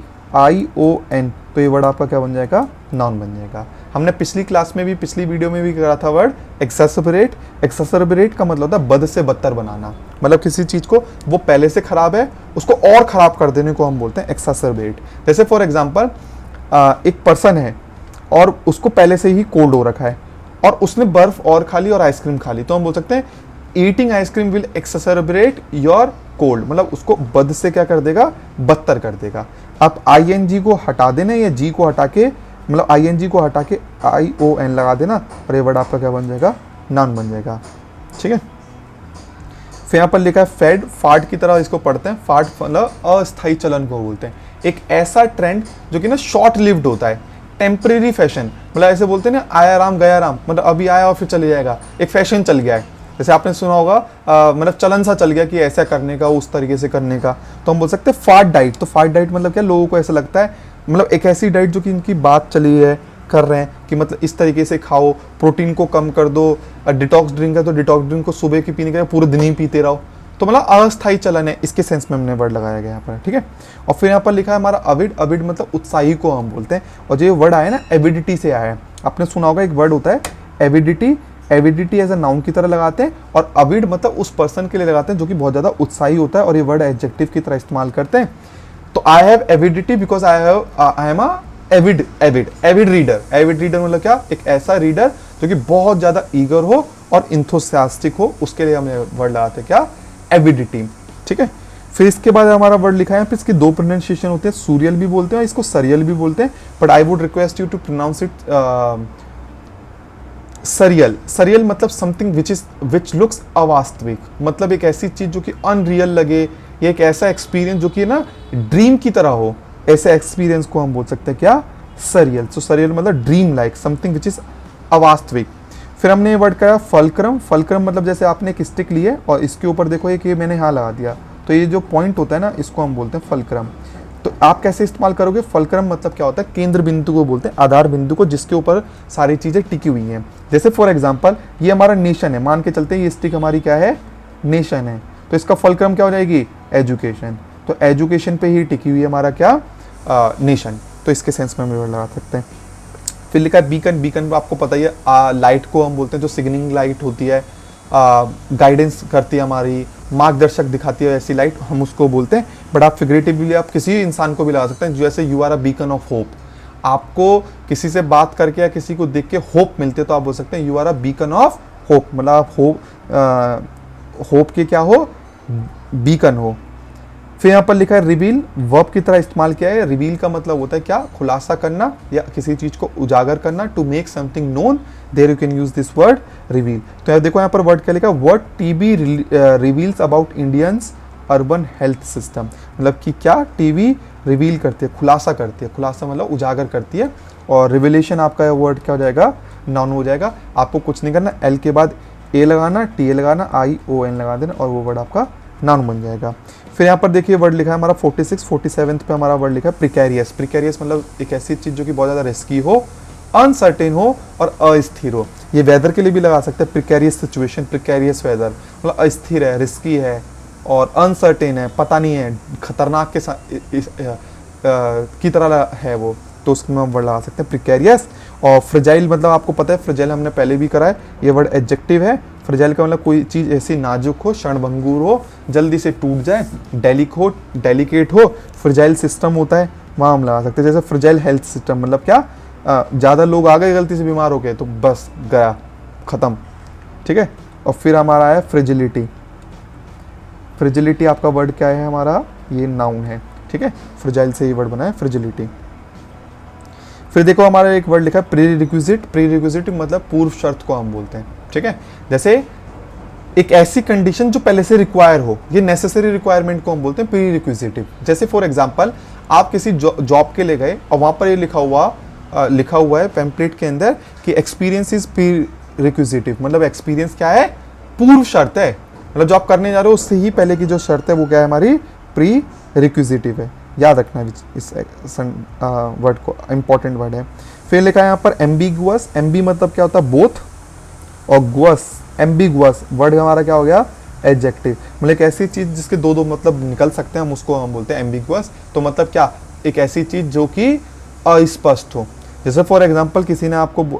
तो ये वर्ड आपका क्या बन जाएगा, नाउन बन जाएगा। हमने पिछली क्लास में भी, पिछली वीडियो में भी करा था वर्ड एक्सासरबेट। एक्सासरबेट का मतलब होता है बद से बदतर बनाना, मतलब किसी चीज़ को वो पहले से खराब है उसको और ख़राब कर देने को हम बोलते हैं एक्सासरबेट। जैसे फॉर एग्जांपल एक पर्सन है, और उसको पहले से ही कोल्ड हो रखा है और उसने बर्फ और खा ली और आइसक्रीम खा ली, तो हम बोल सकते हैं eating ice cream will exacerbate your cold, मतलब उसको बद से क्या कर देगा, बदतर कर देगा। आप ING को हटा देना या जी को हटा के, मतलब ING को हटा के ION लगा देना और ये वर्ड आपका क्या बन जाएगा, नाउन बन जाएगा। ठीक है, फिर यहाँ पर लिखा है फेड, फाट की तरह इसको पढ़ते हैं। फाट मतलब अस्थायी चलन को बोलते हैं, एक ऐसा ट्रेंड जो कि ना शॉर्ट लिव्ड होता है, टेम्परेरी फैशन, मतलब ऐसे बोलते हैं ना आया राम गया राम, मतलब अभी आया और फिर चले जाएगा, एक फैशन चल गया है। जैसे आपने सुना होगा मतलब चलन सा चल गया कि ऐसा करने का, उस तरीके से करने का, तो हम बोल सकते हैं फाट डाइट। तो फाट डाइट मतलब क्या, लोगों को ऐसा लगता है, मतलब एक ऐसी डाइट जो कि इनकी बात चली है, कर रहे हैं कि मतलब इस तरीके से खाओ, प्रोटीन को कम कर दो, डिटॉक्स ड्रिंक है तो डिटॉक्स ड्रिंक को सुबह की पीने के पूरे दिन ही पीते रहो, तो मतलब अस्थायी चलन है, इसके सेंस में हमने वर्ड लगाया गया यहाँ पर। ठीक है, और फिर यहाँ पर लिखा है हमारा अविड, अविड मतलब उत्साही को हम बोलते हैं, और जो ये वर्ड आया ना एविडिटी से आया है। आपने सुना होगा एक वर्ड होता है avidity, avidity as a noun की तरह लगाते हैं, और अविड मतलब उस पर्सन के लिए लगाते हैं जो कि बहुत ज़्यादा उत्साही होता है, और ये वर्ड एडजेक्टिव की तरह इस्तेमाल करते हैं। तो I have avidity because I am Avid reader. Avid reader मतलब क्या, एक ऐसा रीडर जो कि बहुत ज़्यादा ईगर हो और इंथुसियास्टिक हो, उसके लिए हमने वर्ड लगाते हैं क्या, एविडिटी। ठीक है, फिर इसके बाद हमारा वर्ड लिखा है, फिर इसके दो प्रोनाउंसिएशन होते हैं, सूरियल भी बोलते हैं और इसको सरियल भी बोलते हैं, but I would request you to pronounce it surreal. Surreal मतलब समथिंग विच लुक्स अवास्तविक, मतलब एक ऐसी चीज जो कि अनरियल लगे, या एक ऐसा एक्सपीरियंस जो कि ना ड्रीम की तरह हो, ऐसे एक्सपीरियंस को हम बोल सकते हैं क्या, सरियल। सो सरियल मतलब dream like, something which is अवास्तविक। फिर हमने ये वर्ड कहा फलक्रम। फलक्रम मतलब जैसे आपने एक स्टिक ली है और इसके ऊपर देखो ये कि मैंने यहाँ लगा दिया, तो ये जो पॉइंट होता है ना, इसको हम बोलते हैं फलक्रम। तो आप कैसे इस्तेमाल करोगे, फलक्रम मतलब क्या होता है, केंद्र बिंदु को बोलते हैं, आधार बिंदु को जिसके ऊपर सारी चीज़ें टिकी हुई हैं। जैसे फॉर एग्जांपल ये हमारा नेशन है, मान के चलते हैं ये स्टिक हमारी क्या है, नेशन है, तो इसका फलक्रम क्या हो जाएगी, एजुकेशन। तो एजुकेशन पे ही टिकी हुई है हमारा क्या, नेशन, तो इसके सेंस में हम लगा सकते हैं। फिर लिखा है बीकन। बीकन आपको पता ही है, लाइट को हम बोलते हैं जो सिग्नलिंग लाइट होती है, गाइडेंस करती है हमारी, मार्गदर्शक दिखाती है, ऐसी लाइट हम उसको बोलते हैं। बट आप फिगरेटिवली आप किसी इंसान को भी लगा सकते हैं, जैसे you are a beacon of hope. आपको किसी से बात करके या किसी को देख के होप मिलते तो आप बोल सकते हैं you are a beacon of hope, मतलब आप होप के क्या हो, बीकन हो। फिर यहाँ पर लिखा है रिवील, वर्ब की तरह इस्तेमाल किया है। रिवील का मतलब होता है क्या, खुलासा करना या किसी चीज को उजागर करना, to make something known, there you can use this word reveal. तो यहाँ देखो यहाँ पर वर्ड क्या लिखा, word TV reveals about Indians urban health system, मतलब कि क्या, टीवी रिवील करती है, खुलासा करती है, खुलासा मतलब उजागर करती है, और रिविलेशन आपका वर्ड क्या हो जाएगा, नाउन हो जाएगा। आपको कुछ नहीं करना, एल के बाद ए लगाना, टी ए लगाना, ION लगा देना, और वो वर्ड आपका नाउन बन जाएगा। फिर यहाँ पर देखिए वर्ड लिखा है हमारा 46, 47 पे हमारा वर्ड लिखा है प्रिकैरियस। प्रिकैरियस मतलब एक ऐसी चीज़ जो कि बहुत ज़्यादा रिस्की हो, अनसर्टेन हो और अस्थिर हो। ये वेदर के लिए भी लगा सकते हैं, प्रिकैरियस सिचुएशन, प्रिकैरियस वेदर, मतलब अस्थिर है, रिस्की है और अनसर्टेन है, पता नहीं है, खतरनाक के की तरह है वो, तो उसमें हम वर्ड लगा सकते हैं प्रिकैरियस। और फ्रेजाइल मतलब आपको पता है, फ्रेजाइल हमने पहले भी करा है, ये वर्ड एडजेक्टिव है। फ्रेजाइल का मतलब कोई चीज़ ऐसी नाजुक हो, क्षणभंगुर हो, जल्दी से टूट जाए, डेलिकेट हो, फ्रेजाइल सिस्टम होता है, वहाँ हम लगा सकते हैं। जैसे फ्रेजाइल हेल्थ सिस्टम मतलब क्या, ज़्यादा लोग आ गए गलती से बीमार हो गए तो बस गया, ख़त्म। ठीक है, और फिर हमारा है फ्रेजिलिटी। फ्रेजिलिटी आपका वर्ड क्या है हमारा, ये नाउन है। ठीक है, फ्रेजाइल से ये वर्ड बना है फ्रेजिलिटी। फिर देखो हमारा एक वर्ड लिखा है प्री रिक्विजिट मतलब पूर्व शर्त को हम बोलते हैं। ठीक है, जैसे एक ऐसी कंडीशन जो पहले से रिक्वायर हो, ये नेसेसरी रिक्वायरमेंट को हम बोलते हैं प्री रिक्विजिटिव। जैसे फॉर एग्जांपल आप किसी जॉब के लिए गए और वहां पर ये लिखा हुआ है पैम्पलेट के अंदर कि एक्सपीरियंस इज प्री रिक्विजिटिव, मतलब एक्सपीरियंस क्या है, पूर्व शर्त है, मतलब जो आप करने जा रहे हो उससे ही पहले की जो शर्त है वो क्या है, हमारी प्री रिक्विजिटिव है। याद रखना इस वर्ड को, इंपॉर्टेंट वर्ड है। फिर लिखा है यहाँ पर एम्बिगुअस। एम्बी मतलब क्या होता है, बोथ, और गुअस, एम्बिगुअस वर्ड हमारा क्या हो गया, एडजेक्टिव, मतलब एक ऐसी चीज जिसके दो मतलब निकल सकते हैं, हम उसको हम बोलते हैं एम्बिगुअस। तो मतलब क्या, एक ऐसी चीज जो कि अस्पष्ट हो। जैसे फॉर एग्जांपल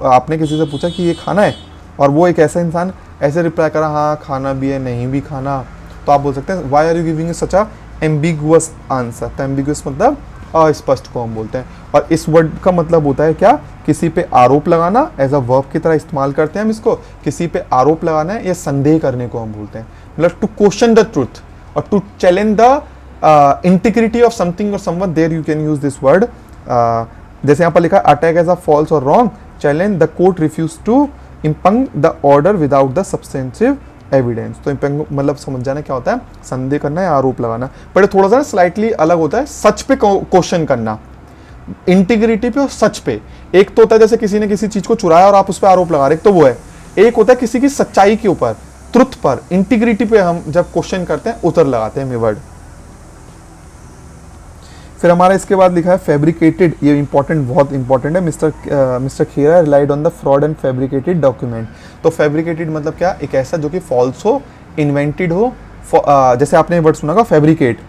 आपने किसी से पूछा कि ये खाना है, और वो एक ऐसा इंसान ऐसे रिप्लाई करा, हाँ खाना भी है, नहीं भी खाना, तो आप बोल सकते हैं why are you giving such a ambiguous answer. तो एम्बिगुअस मतलब अस्पष्ट को हम बोलते हैं। और इस वर्ड का मतलब होता है क्या, किसी पे आरोप लगाना, एज अ वर्ब की तरह इस्तेमाल करते हैं हम इसको, किसी पे आरोप लगाना है या संदेह करने को हम बोलते हैं, मतलब टू क्वेश्चन द ट्रूथ और to challenge the integrity of something और someone, there you can use this word. जैसे यहाँ पर लिखा है अटैक एज अ फॉल्स और wrong, challenge the court refuse to impugn the order without the substantive evidence. तो impugn मतलब समझ जाना क्या होता है, संदेह करना या आरोप लगाना, बट थोड़ा सा स्लाइटली अलग होता है, सच पे क्वेश्चन करना, इंटीग्रिटी पे और सच पे। एक तो होता है जैसे किसी ने किसी चीज को चुराया और आप उस पर आरोप लगा रहे, तो वो है। एक होता है किसी की सच्चाई के ऊपर, ट्रुथ पर, इंटीग्रिटी पे हम जब क्वेश्चन करते हैं उतर लगाते हैं वर्ड। फिर हमारा इसके बाद लिखा है फैब्रिकेटेड, ये इंपॉर्टेंट, बहुत इंपॉर्टेंट है। Mister Khera relied on the fraud and fabricated document. तो फैब्रिकेटेड मतलब क्या, एक ऐसा जो कि फॉल्स हो, इन्वेंटेड हो। जैसे आपने वर्ड सुना होगा फैब्रिकेट,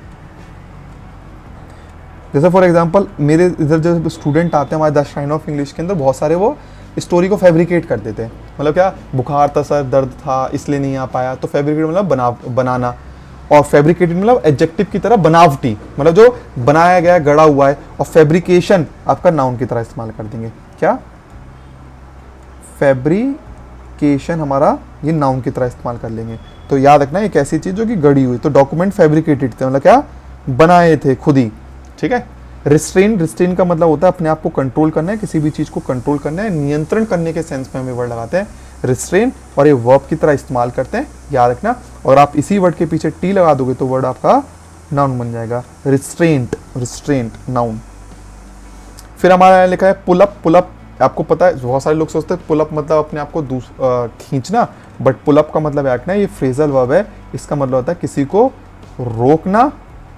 जैसे फॉर एग्जांपल मेरे इधर जो स्टूडेंट आते हैं हमारे द शाइन ऑफ इंग्लिश के अंदर, बहुत सारे वो स्टोरी को फैब्रिकेट कर देते हैं। मतलब क्या, बुखार था, सर दर्द था, इसलिए नहीं आ पाया, तो फैब्रिकेट मतलब बनाना। और फैब्रिकेटेड मतलब एडजेक्टिव की तरह बनावटी, मतलब जो बनाया गया, गढ़ा हुआ है। और फैब्रिकेशन आपका नाउन की तरह इस्तेमाल कर देंगे। क्या, फैब्रिकेशन हमारा ये नाउन की तरह इस्तेमाल कर लेंगे। तो याद रखना एक ऐसी चीज जो कि गढ़ी हुई, तो डॉक्यूमेंट फैब्रिकेटेड थे, मतलब क्या, बनाए थे खुद ही। ठीक है। रिस्ट्रेन का मतलब होता है अपने आप को कंट्रोल करना है, किसी भी चीज को कंट्रोल करना है, नियंत्रण करने के सेंस में हम ये वर्ड लगाते हैं रिस्ट्रेन, और ये वर्ब की तरह इस्तेमाल करते हैं, याद रखना। और आप इसी वर्ड के पीछे टी लगा दोगे तो वर्ड आपका नाउन बन जाएगा, रिस्ट्रेंट नाउन। फिर हमारा लिखा है पुलअप। पुलअप आपको पता है, बहुत सारे लोग सोचते हैं पुलअप मतलब अपने आप को खींचना, बट पुलअप का मतलब रखना ये फ्रेजल वर्ब है। इसका मतलब होता है किसी को रोकना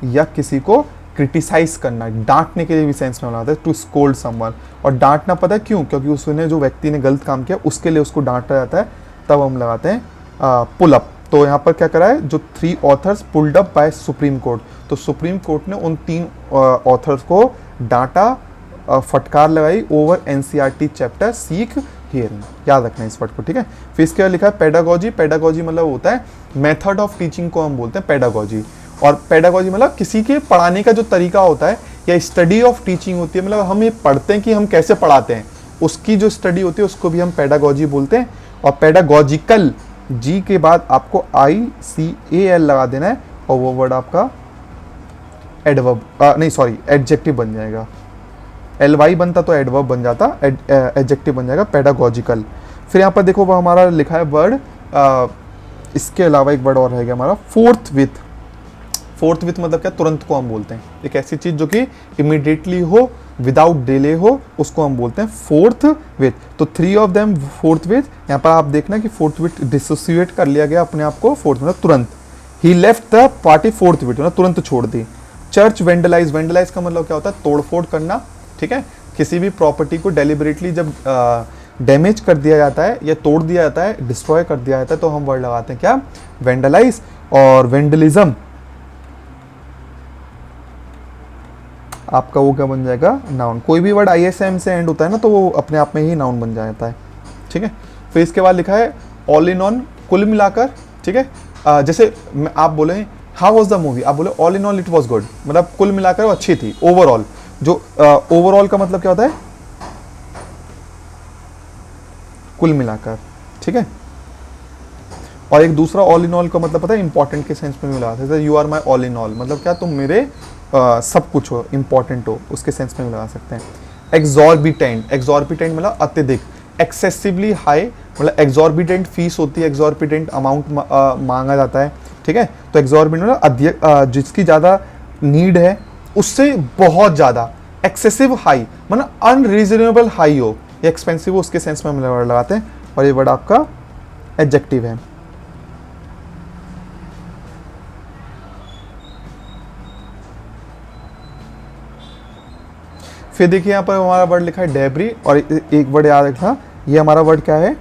या किसी को क्रिटिसाइज करना, डांटने के लिए भी सेंस में बनाता है, टू स्कोल्ड समवन। और डांटना पता है क्यों, क्योंकि उसने जो व्यक्ति ने गलत काम किया उसके लिए उसको डांटा जाता है, तब हम लगाते हैं पुलअप। तो यहाँ पर क्या करा है, जो 3 authors pulled up by supreme court, तो सुप्रीम कोर्ट ने उन 3 ऑथर्स को डांटा, फटकार लगाई ओवर एनसीईआरटी चैप्टर सीख हियरिंग। याद रखना इस वर्ड को, ठीक है। फिर इसके बाद लिखा है पेडागोजी। पेडागोजी मतलब होता है मेथड ऑफ टीचिंग को हम बोलते हैं पेडागोजी। और पेडागोजी मतलब किसी के पढ़ाने का जो तरीका होता है या स्टडी ऑफ टीचिंग होती है, मतलब हम ये पढ़ते हैं कि हम कैसे पढ़ाते हैं, उसकी जो स्टडी होती है उसको भी हम पेडागोजी बोलते हैं। और पेडागोजिकल, जी के बाद आपको ICAL लगा देना है और वो वर्ड आपका एडजेक्टिव बन जाएगा। LY बनता तो एडवर्ब बन जाता, एडजेक्टिव बन जाएगा पेडागोजिकल। फिर यहाँ पर देखो वो हमारा लिखा है वर्ड, इसके अलावा एक वर्ड और रहेगा हमारा फोर्थ विथ। फोर्थ विथ मतलब क्या, तुरंत को हम बोलते हैं, एक ऐसी चीज जो कि इमीडिएटली हो, विदाउट डिले हो, उसको हम बोलते हैं फोर्थ विथ। तो 3 ऑफ देम फोर्थ विथ। यहाँ पर आप देखना कि फोर्थ विथ डिसोसिएट कर लिया गया अपने आप को, फोर्थ मतलब तुरंत। He left the party forthwith, मतलब तुरंत छोड़ दी। Church vandalised. वेंडलाइज का मतलब क्या होता है, तोड़फोड़ करना, ठीक है। किसी भी प्रॉपर्टी को डेलिबरेटली जब डैमेज कर दिया जाता है या तोड़ दिया जाता है, डिस्ट्रॉय कर दिया जाता है, तो हम वर्ड लगाते हैं क्या, वेंडलाइज। और वेंडलिज्म आपका वो क्या बन जाएगा, नाउन। कोई भी वर्ड ISM से एंड होता है ना, तो वो अपने आप में ही नाउन बन जाता है, ठीक है। फिर इसके बाद लिखा है ऑल इन ऑन, कुल मिलाकर, ठीक है। जैसे आप बोले हाउ वाज द मूवी, आप बोले all in all it was good, मतलब कुल मिलाकर वो अच्छी थी, ओवरऑल। जो ओवरऑल का मतलब क्या होता है, कुल मिलाकर, ठीक है। और एक दूसरा ऑल इन ऑल का मतलब पता है, इंपॉर्टेंट के सेंस में मिला था, you are my all in all, मतलब क्या, तुम मेरे सब कुछ हो, इंपॉर्टेंट हो, उसके सेंस में लगा सकते हैं। एक्सॉर्बिटेंट। एक्सॉर्बिटेंट मतलब अत्यधिक, एक्सेसिवली हाई, मतलब एक्सॉर्बिटेंट फीस होती है, एक्सॉर्बिटेंट अमाउंट मांगा जाता है, ठीक है। तो एक्सॉर्बिटेंट मतलब जिसकी ज़्यादा नीड है उससे बहुत ज़्यादा। एक्सेसिव हाई मतलब अनरीजनेबल हाई हो या एक्सपेंसिव हो, उसके सेंस में हम वर्ड लगाते हैं। और ये वर्ड आपका एडजेक्टिव है। फिर देखिए यहाँ पर हमारा वर्ड लिखा है डेब्री, और एक वर्ड याद रखना, ये हमारा वर्ड क्या है,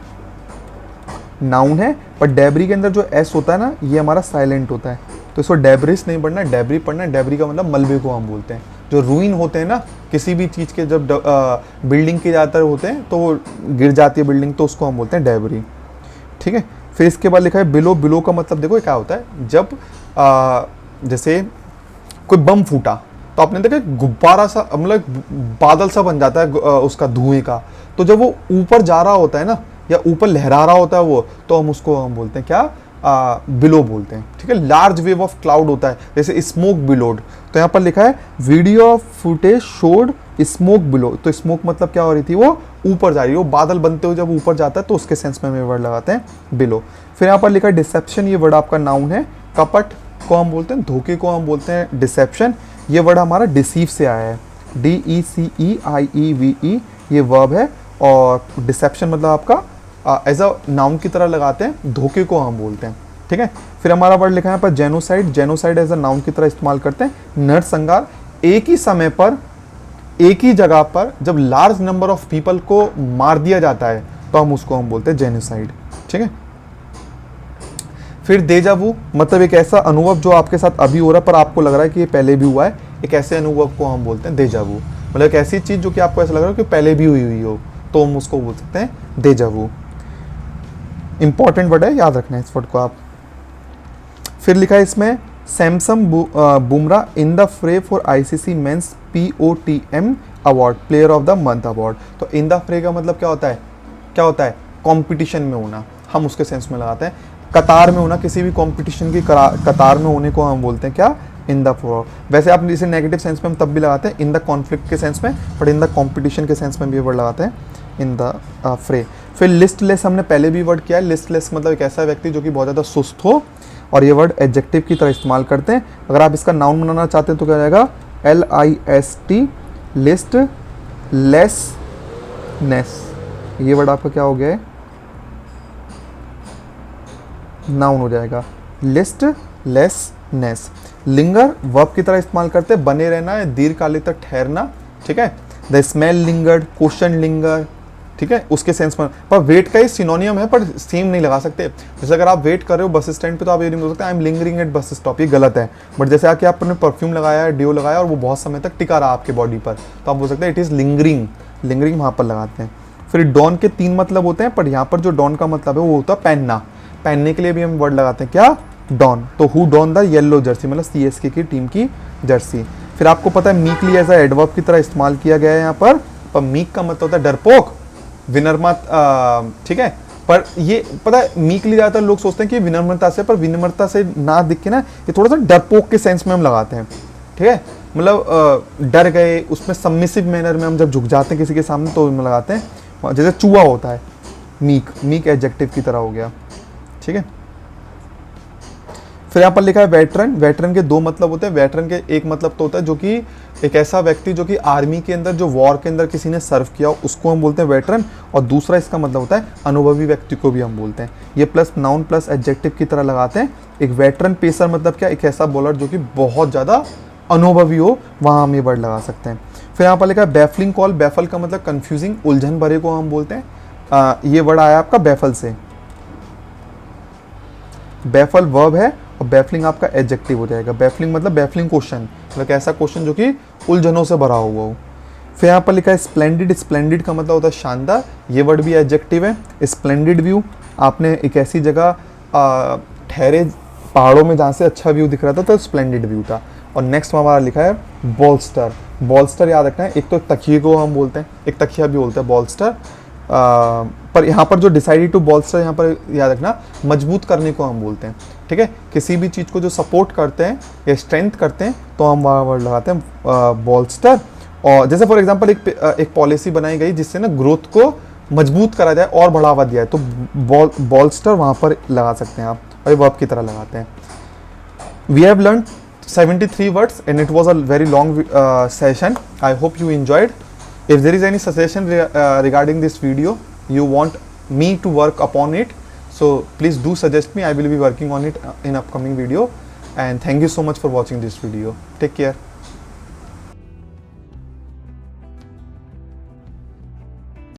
नाउन है, पर डेब्री के अंदर जो एस होता है ना, ये हमारा साइलेंट होता है, तो इसको डेब्रिस नहीं पढ़ना, डेब्री पढ़ना। डेब्री का मतलब मलबे को हम बोलते हैं, जो रूइन होते हैं ना किसी भी चीज़ के, जब बिल्डिंग के ज़्यादातर होते हैं तो गिर जाती है बिल्डिंग, तो उसको हम बोलते हैं डेब्री, ठीक है। फिर इसके बाद लिखा है बिलो। बिलो का मतलब देखो क्या होता है, जब जैसे कोई बम फूटा तो आपने देखा गुब्बारा सा, मतलब बादल सा बन जाता है उसका धुएं का। तो जब वो ऊपर जा रहा होता है ना, या ऊपर लहरा रहा होता है वो, तो हम बोलते हैं क्या, बिलो बोलते हैं। ठीक है, लार्ज वेव ऑफ क्लाउड होता है, जैसे स्मोक बिलोड। तो यहाँ पर लिखा है video footage showed smoke below. तो स्मोक मतलब क्या हो रही थी, वो ऊपर जा रही है, वो बादल बनते हुए जब ऊपर जाता है तो उसके सेंस में हम ये वर्ड लगाते हैं बिलो। फिर यहाँ पर लिखा है डिसेप्शन, ये वर्ड आपका नाउन है। कपट को हम बोलते हैं, धोखे को हम बोलते हैं डिसेप्शन। ये वर्ड हमारा डिसीव से आया है, DECEIEVE ये वर्ब है। और डिसेप्शन मतलब आपका एज अ नाउन की तरह लगाते हैं, धोखे को हम बोलते हैं। ठीक है, फिर हमारा वर्ड लिखा है यहाँ पर genocide. Genocide as a noun की तरह इस्तेमाल करते हैं, नरसंहार। एक ही समय पर एक ही जगह पर जब लार्ज नंबर ऑफ पीपल को मार दिया जाता है तो हम बोलते हैं जेनोसाइड। ठीक है, फिर देजावू मतलब एक ऐसा अनुभव जो आपके साथ अभी हो रहा है पर आपको लग रहा है कि ये पहले भी हुआ है, एक ऐसे अनुभव को हम बोलते हैं देजावू। मतलब एक ऐसी चीज जो कि आपको ऐसा लग रहा है कि पहले भी हुई हो, तो हम उसको बोल सकते हैं देजावू। इंपॉर्टेंट वर्ड है, याद रखना है इस वर्ड को आप। फिर लिखा है इसमें Samsung Bumrah in the fray for ICC men's POTM award, player of the month award. तो इन द फ्रे का मतलब क्या होता है, कंपटीशन में होना, हम उसके सेंस में लगाते हैं। कतार में होना, किसी भी कंपटीशन की कतार में होने को हम बोलते हैं क्या, इन द फ्रो। वैसे आप इसे नेगेटिव सेंस में हम तब भी लगाते हैं, इन द कॉन्फ्लिक्ट के सेंस में, बट इन द कॉम्पिटिशन के सेंस में भी वर्ड लगाते हैं, इन द फ्रे। फिर लिस्टलेस हमने पहले भी वर्ड किया है। लिस्टलेस मतलब एक ऐसा व्यक्ति जो कि बहुत ज़्यादा सुस्त हो, और ये वर्ड एडजेक्टिव की तरह इस्तेमाल करते हैं। अगर आप इसका नाउन बनाना चाहते हैं तो क्या हो जाएगा, LIST, लिस्ट लेसनेस। ये वर्ड आपका क्या हो गया है, नाउन हो जाएगा, लिस्ट लेसनेस। लिंगर वर्ब की तरह इस्तेमाल करते हैं, बने रहना है, दीर्घकालिक तक ठहरना। ठीक है, the smell lingered, question linger. ठीक है, उसके सेंस में। पर वेट का ही सिनोनियम है, पर सेम नहीं लगा सकते। जैसे अगर आप वेट कर रहे हो बस स्टैंड पे तो आप ये नहीं बोल सकते I am lingering at bus stop, ये गलत है। बट जैसे आके आपने परफ्यूम लगाया है, डिओ लगाया और वो बहुत समय तक टिका रहा आपके बॉडी पर, तो आप बोल सकते हैं इट इज़ लिंगरिंग। लिंगरिंग वहाँ पर लगाते हैं। फिर डॉन के 3 मतलब होते हैं, पर यहाँ पर जो डॉन का मतलब है वो होता है पहनना। पहनने के लिए भी हम वर्ड लगाते हैं क्या, डॉन। तो who don the yellow jersey, मतलब CSK की टीम की जर्सी। फिर आपको पता है मीकली एज अ एडवर्ब की तरह इस्तेमाल किया गया है यहाँ पर मीक का मतलब होता है डरपोक, विनम्रता। ठीक है, पर ये पता है मीकली ज़्यादातर लोग सोचते हैं कि विनम्रता से, पर विनम्रता से ना दिख के ना ये थोड़ा सा डरपोक के सेंस में हम लगाते हैं। ठीक है, मतलब डर गए, उसमें सबमिसिव मैनर में हम जब झुक जाते हैं किसी के सामने तो हम लगाते हैं, जैसे चूहा होता है, मीक एडजेक्टिव की तरह हो गया। ठीक है, फिर यहाँ पर लिखा है वेटरन। वेटरन के 2 मतलब होते हैं। वेटरन के एक मतलब तो होता है जो कि एक ऐसा व्यक्ति जो कि आर्मी के अंदर, जो वॉर के अंदर किसी ने सर्व किया उसको हम बोलते हैं वेटरन। और दूसरा इसका मतलब होता है अनुभवी व्यक्ति को भी हम बोलते हैं। ये प्लस नाउन प्लस एडजेक्टिव की तरह लगाते हैं। एक वेटरन पेसर मतलब क्या, एक ऐसा बॉलर जो कि बहुत ज़्यादा अनुभवी हो, वहाँ हम ये वर्ड लगा सकते हैं। फिर यहाँ पर लिखा है बैफलिंग कॉल। बैफल का मतलब कन्फ्यूजिंग, उलझन भरे को हम बोलते हैं। ये वर्ड आया आपका बैफल से। बैफल वर्ब है और बैफलिंग आपका एडजेक्टिव हो जाएगा। बैफलिंग मतलब बैफलिंग क्वेश्चन, मतलब ऐसा क्वेश्चन जो कि उलझनों से भरा हुआ हो। फिर यहाँ पर लिखा है स्प्लेंडिड। स्प्लेंडिड का मतलब होता है शानदार, ये वर्ड भी एडजेक्टिव है। स्प्लेंडिड व्यू, आपने एक ऐसी जगह ठहरे पहाड़ों में जहाँ से अच्छा व्यू दिख रहा था तो स्प्लेंडिड व्यू था। और नेक्स्ट हमारा लिखा है बॉलस्टर। बॉलस्टर याद रखना है, एक तो तकिए को हम बोलते हैं, एक तकिया भी बोलते हैं बॉलस्टर। पर यहाँ पर जो डिसाइडेड टू बॉलस्टर, यहाँ पर याद रखना मजबूत करने को हम बोलते हैं। ठीक है, किसी भी चीज़ को जो सपोर्ट करते हैं या स्ट्रेंथ करते हैं तो हम वहाँ वर्ड लगाते हैं बॉलस्टर। और जैसे फॉर एग्जांपल एक पॉलिसी बनाई गई जिससे ना ग्रोथ को मजबूत करा जाए और बढ़ावा दिया है, तो बॉलस्टर वहाँ पर लगा सकते हैं आप, और वर्ब की तरह लगाते हैं। We have learn 73 words and it was a very long session. I hope you enjoyed. If there is any suggestion regarding this video, you want me to work upon it, so please do suggest me. I will be working on it in upcoming video. And thank you so much for watching this video. Take care.